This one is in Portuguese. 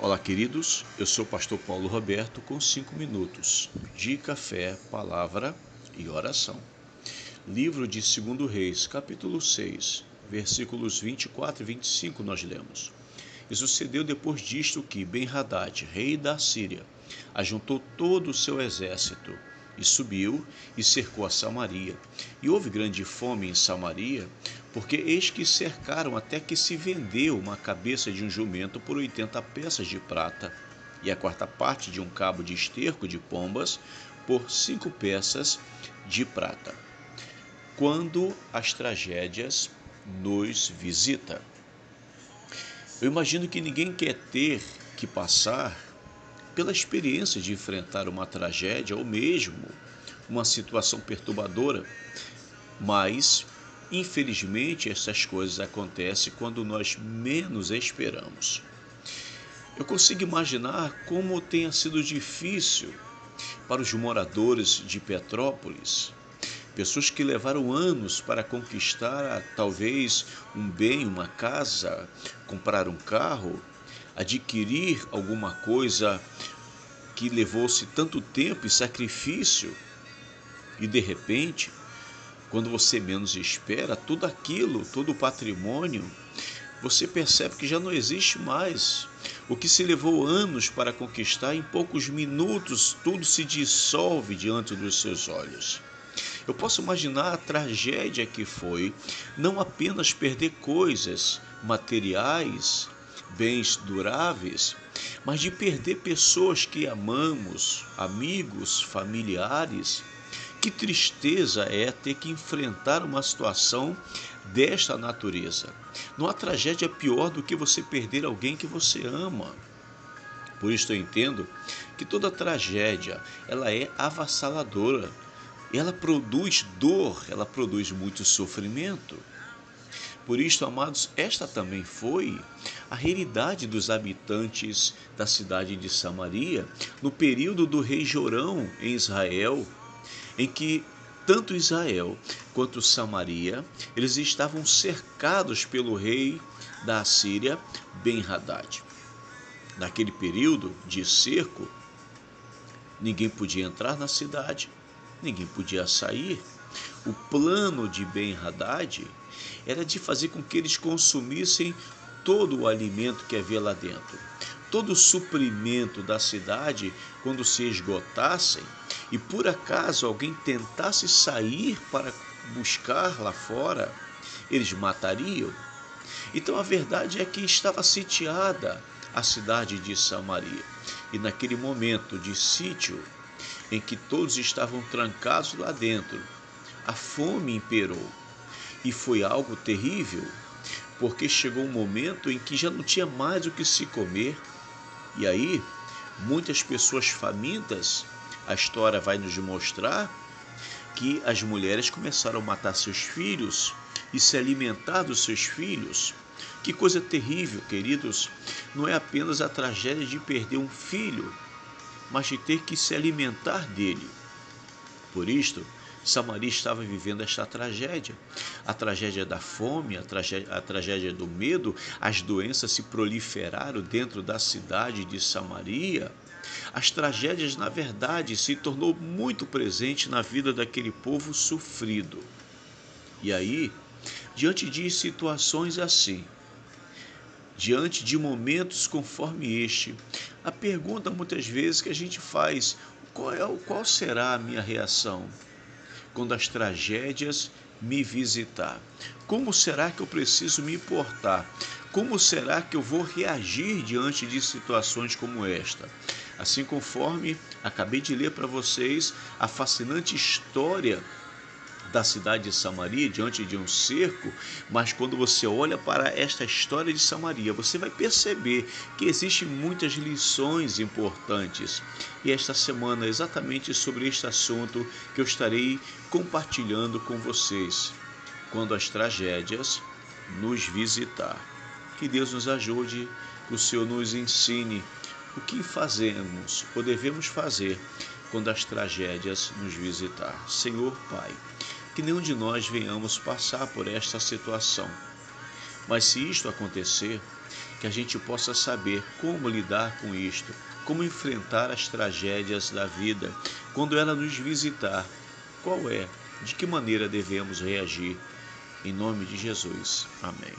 Olá, queridos. Eu sou o pastor Paulo Roberto com 5 minutos de café, palavra e oração. Livro de 2 Reis, capítulo 6, versículos 24 e 25 nós lemos. E sucedeu depois disto que Ben-Hadad, rei da Síria, ajuntou todo o seu exército e subiu e cercou a Samaria. E houve grande fome em Samaria, porque eis que cercaram até que se vendeu uma cabeça de um jumento por 80 peças de prata, e a quarta parte de um cabo de esterco de pombas por 5 peças de prata. Quando as tragédias nos visitam. Eu imagino que ninguém quer ter que passar pela experiência de enfrentar uma tragédia ou mesmo uma situação perturbadora, mas, infelizmente, essas coisas acontecem quando nós menos esperamos. Eu consigo imaginar como tenha sido difícil para os moradores de Petrópolis, pessoas que levaram anos para conquistar talvez um bem, uma casa, comprar um carro, adquirir alguma coisa que levou-se tanto tempo e sacrifício, e de repente, quando você menos espera, tudo aquilo, todo o patrimônio, você percebe que já não existe mais. O que se levou anos para conquistar, em poucos minutos, tudo se dissolve diante dos seus olhos. Eu posso imaginar a tragédia que foi não apenas perder coisas materiais, bens duráveis, mas de perder pessoas que amamos, amigos, familiares. Que tristeza é ter que enfrentar uma situação desta natureza. Não há tragédia pior do que você perder alguém que você ama. Por isso eu entendo que toda tragédia, ela é avassaladora. Ela produz dor, ela produz muito sofrimento. Por isso, amados, esta também foi a realidade dos habitantes da cidade de Samaria no período do rei Jorão em Israel, em que tanto Israel quanto Samaria, eles estavam cercados pelo rei da Assíria, Ben-Hadad. Naquele período de cerco, ninguém podia entrar na cidade, ninguém podia sair. O plano de Ben-Hadad era de fazer com que eles consumissem todo o alimento que havia lá dentro. Todo o suprimento da cidade, quando se esgotassem, e por acaso alguém tentasse sair para buscar lá fora, eles matariam. Então a verdade é que estava sitiada a cidade de Samaria. E naquele momento de sítio, em que todos estavam trancados lá dentro, a fome imperou. E foi algo terrível, porque chegou um momento em que já não tinha mais o que se comer. E aí, muitas pessoas famintas, a história vai nos mostrar que as mulheres começaram a matar seus filhos e se alimentar dos seus filhos. Que coisa terrível, queridos! Não é apenas a tragédia de perder um filho, mas de ter que se alimentar dele. Por isto, Samaria estava vivendo esta tragédia, a tragédia da fome, a tragédia do medo. As doenças se proliferaram dentro da cidade de Samaria. As tragédias, na verdade, se tornou muito presente na vida daquele povo sofrido. E aí, diante de situações assim, diante de momentos conforme este, a pergunta muitas vezes que a gente faz: qual será a minha reação quando as tragédias me visitar? Como será que eu preciso me portar? Como será que eu vou reagir diante de situações como esta? Assim, conforme acabei de ler para vocês a fascinante história da cidade de Samaria diante de um cerco, mas quando você olha para esta história de Samaria, você vai perceber que existem muitas lições importantes. E esta semana é exatamente sobre este assunto que eu estarei compartilhando com vocês, quando as tragédias nos visitar. Que Deus nos ajude, que o Senhor nos ensine o que fazemos ou devemos fazer quando as tragédias nos visitar. Senhor Pai, que nenhum de nós venhamos passar por esta situação. Mas se isto acontecer, que a gente possa saber como lidar com isto, como enfrentar as tragédias da vida quando ela nos visitar. Qual é? De que maneira devemos reagir? Em nome de Jesus. Amém.